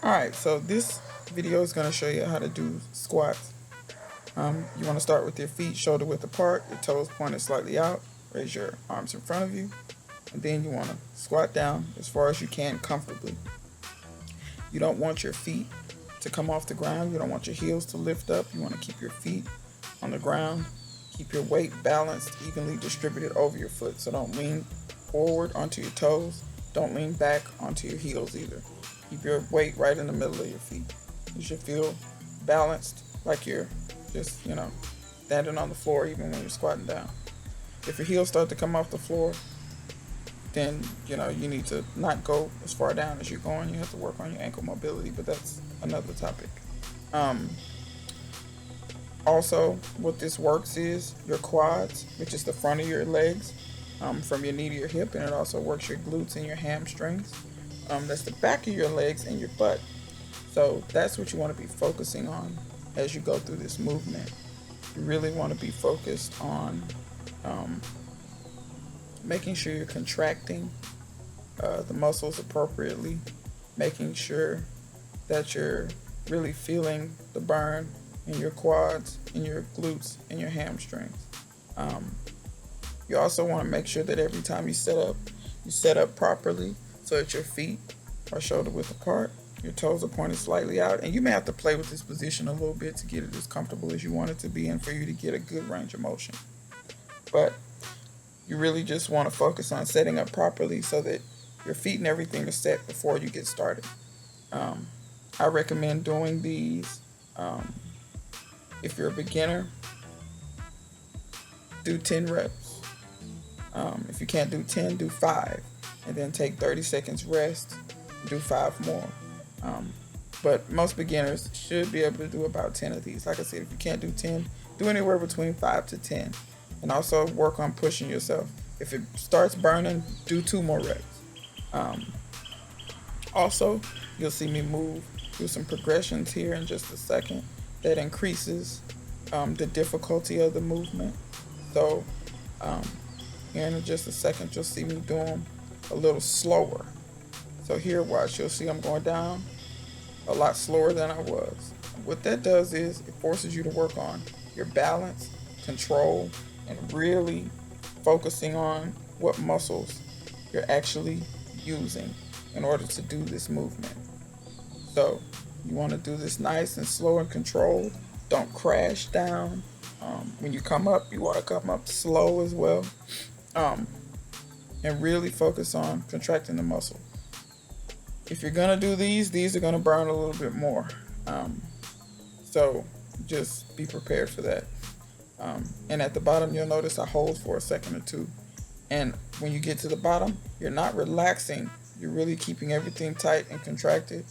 Alright, so this video is going to show you how to do squats. You want to start with your feet shoulder width apart, your toes pointed slightly out, raise your arms in front of you, and then you want to squat down as far as you can comfortably. You don't want your feet to come off the ground, you don't want your heels to lift up, you want to keep your feet on the ground, keep your weight balanced, evenly distributed over your foot, so don't lean forward onto your toes, don't lean back onto your heels either. Keep your weight right in the middle of your feet. You should feel balanced, like you're just, standing on the floor even when you're squatting down. If your heels start to come off the floor, then, you need to not go as far down as you're going. You have to work on your ankle mobility, but that's another topic. Also, what this works is your quads, which is the front of your legs, from your knee to your hip, and it also works your glutes and your hamstrings. That's the back of your legs and your butt. So that's what you want to be focusing on as you go through this movement. You really want to be focused on making sure you're contracting the muscles appropriately, making sure that you're really feeling the burn in your quads, in your glutes, and your hamstrings. You also want to make sure that every time you set up properly so that your feet are shoulder width apart, your toes are pointed slightly out, and you may have to play with this position a little bit to get it as comfortable as you want it to be and for you to get a good range of motion. But you really just want to focus on setting up properly so that your feet and everything are set before you get started. I recommend doing these. If you're a beginner, do 10 reps. If you can't do 10, do 5. And then take 30 seconds rest, do 5 more. But most beginners should be able to do about 10 of these. Like I said, if you can't do 10, do anywhere between 5 to 10. And also work on pushing yourself. If it starts burning, do 2 more reps. Also, you'll see me move through some progressions here in just a second that increases the difficulty of the movement. So here in just a second, you'll see me do them a little slower. So here, watch, you'll see I'm going down a lot slower than I was. What that does is it forces you to work on your balance, control, and really focusing on what muscles you're actually using in order to do this movement. So you want to do this nice and slow and controlled. Don't crash down. When you come up, you want to come up slow as well. And really focus on contracting the muscle. If you're going to do these are going to burn a little bit more. So just be prepared for that. And at the bottom, you'll notice I hold for a second or two. And when you get to the bottom, you're not relaxing. You're really keeping everything tight and contracted.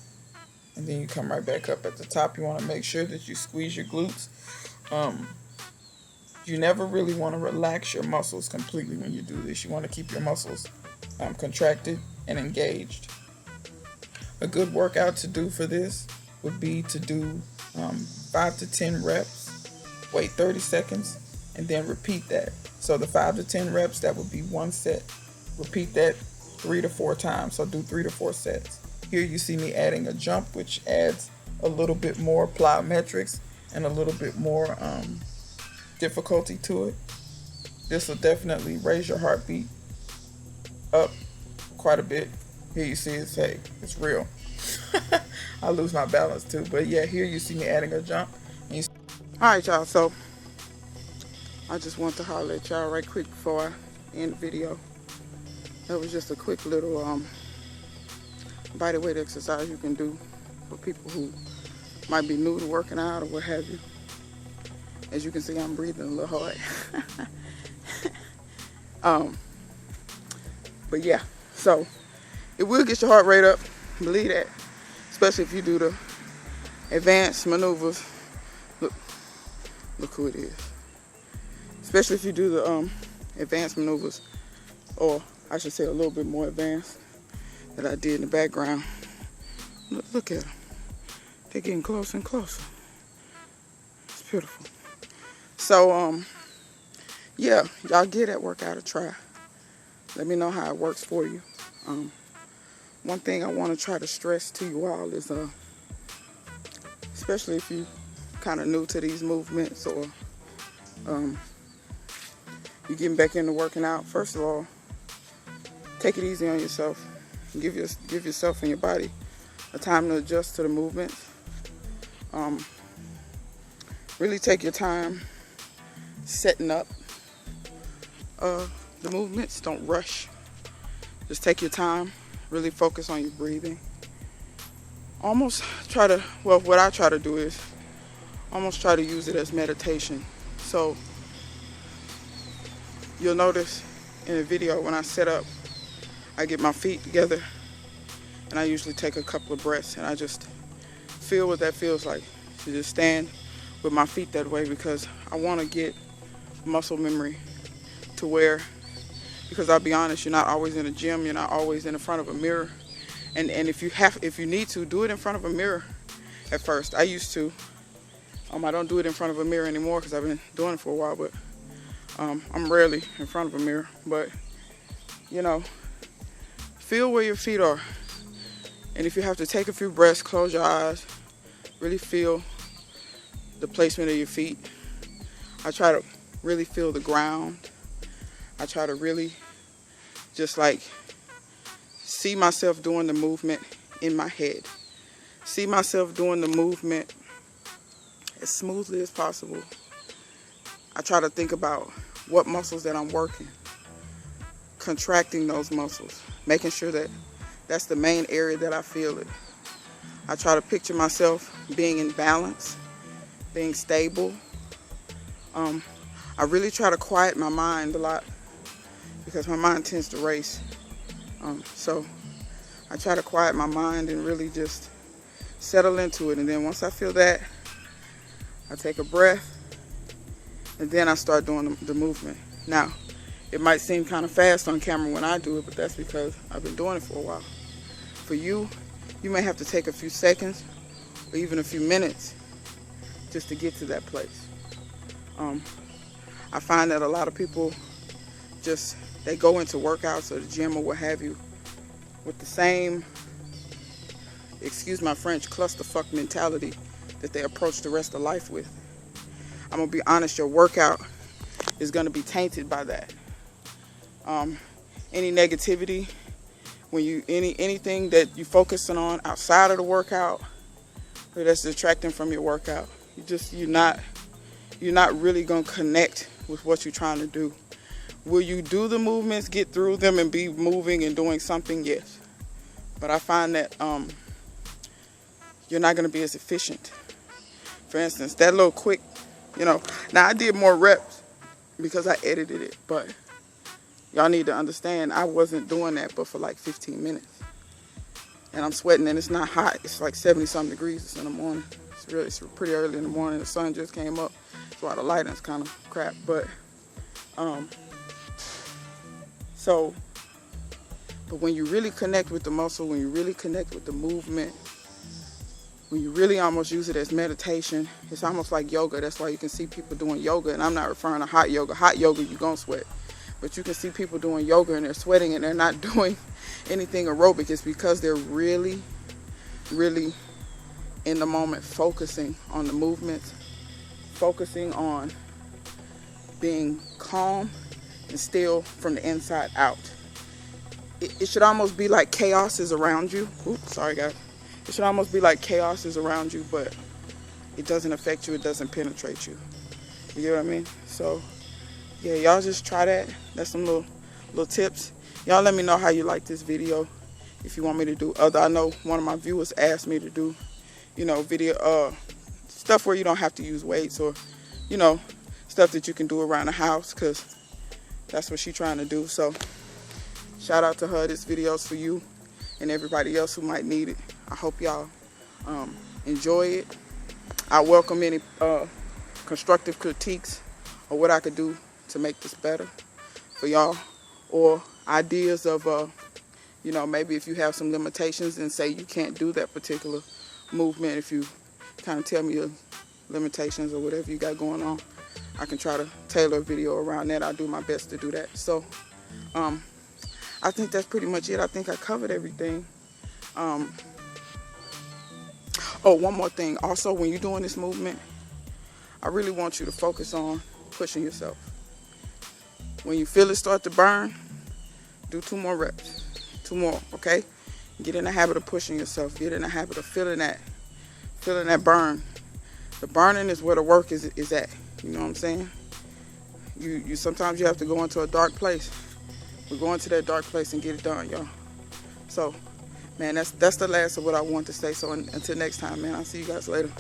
And then you come right back up at the top. You want to make sure that you squeeze your glutes. You never really want to relax your muscles completely when you do this. You want to keep your muscles contracted and engaged. A good workout to do for this would be to do 5 to 10 reps, wait 30 seconds, and then repeat that. So the 5 to 10 reps, that would be one set. Repeat that 3 to 4 times, so do 3 to 4 sets. Here you see me adding a jump, which adds a little bit more plyometrics and a little bit more difficulty to it. This will definitely raise your heartbeat up quite a bit. Here you see it's real. I lose my balance too, but yeah, here you see me adding a jump. Alright y'all, so I just want to holler at y'all right quick before I end the video. That was just a quick little bodyweight exercise you can do for people who might be new to working out or what have you. As you can see, I'm breathing a little hard. But yeah, so it will get your heart rate up, believe that, especially if you do the advanced maneuvers. Look who it is. Especially if you do the advanced maneuvers, or I should say a little bit more advanced that I did in the background. Look at them. They're getting closer and closer. It's beautiful. So, yeah, y'all give that workout a try. Let me know how it works for you. one thing I want to try to stress to you all is, especially if you kind of new to these movements, or you're getting back into working out, first of all, take it easy on yourself. Give yourself and your body a time to adjust to the movements. Really take your time setting up the movements. Don't rush. Just take your time. Really focus on your breathing. Almost try to, well, what I try to do is almost try to use it as meditation. So you'll notice in the video when I set up, I get my feet together and I usually take a couple of breaths and I just feel what that feels like to just stand with my feet that way, because I want to get muscle memory to where, because I'll be honest, you're not always in a gym, you're not always in the front of a mirror, and if you need to, do it in front of a mirror at first. I used to. I don't do it in front of a mirror anymore because I've been doing it for a while, but I'm rarely in front of a mirror. But feel where your feet are, and if you have to take a few breaths, close your eyes, really feel the placement of your feet. I try to really feel the ground. I try to really just see myself doing the movement in my head. See myself doing the movement as smoothly as possible. I try to think about what muscles that I'm working, contracting those muscles, making sure that that's the main area that I feel it. I try to picture myself being in balance, being stable. I really try to quiet my mind a lot because my mind tends to race. So I try to quiet my mind and really just settle into it. And then once I feel that, I take a breath and then I start doing the movement. Now, it might seem kind of fast on camera when I do it, but that's because I've been doing it for a while. For you, you may have to take a few seconds or even a few minutes just to get to that place. I find that a lot of people they go into workouts or the gym or what have you with the same, excuse my French, clusterfuck mentality that they approach the rest of life with. I'm gonna be honest, your workout is gonna be tainted by that. Any negativity, anything that you're focusing on outside of the workout, or that's detracting from your workout, you're not really gonna connect with what you're trying to do. Will you do the movements, get through them, and be moving and doing something? Yes. But I find that you're not going to be as efficient. For instance, that little quick, now I did more reps because I edited it, but y'all need to understand I wasn't doing that but for like 15 minutes. And I'm sweating and it's not hot. It's like 70-something degrees. It's in the morning. It's pretty early in the morning. The sun just came up. That's why the lighting's kind of crap. But but when you really connect with the muscle, when you really connect with the movement, when you really almost use it as meditation, it's almost like yoga. That's why you can see people doing yoga, and I'm not referring to hot yoga. Hot yoga, you're going to sweat. But you can see people doing yoga and they're sweating and they're not doing anything aerobic. It's because they're really, really in the moment, focusing on the movements, focusing on being calm and still from the inside out. It should almost be like chaos is around you. Oops, sorry guys. It should almost be like chaos is around you, but it doesn't affect you, it doesn't penetrate you. You get what I mean? So yeah, y'all just try that. That's some little tips. Y'all let me know how you like this video. If you want me to do other, I know one of my viewers asked me to do, video stuff where you don't have to use weights, or stuff that you can do around the house, because that's what she's trying to do. So shout out to her. This video's for you and everybody else who might need it. I hope y'all enjoy it. I welcome any constructive critiques or what I could do to make this better for y'all, or ideas of maybe if you have some limitations and say you can't do that particular movement, if you kind of tell me your limitations or whatever you got going on, I can try to tailor a video around that. I'll do my best to do that. So I think that's pretty much it. I think I covered everything. Oh, one more thing. Also, when you're doing this movement, I really want you to focus on pushing yourself. When you feel it start to burn, do 2 more reps. 2 more, okay? Get in the habit of pushing yourself. Get in the habit of feeling that burn. The burning is where the work is at. You know what I'm saying? You sometimes you have to go into a dark place. We go into that dark place and get it done, y'all. So, man, that's the last of what I want to say. So until next time, man, I'll see you guys later.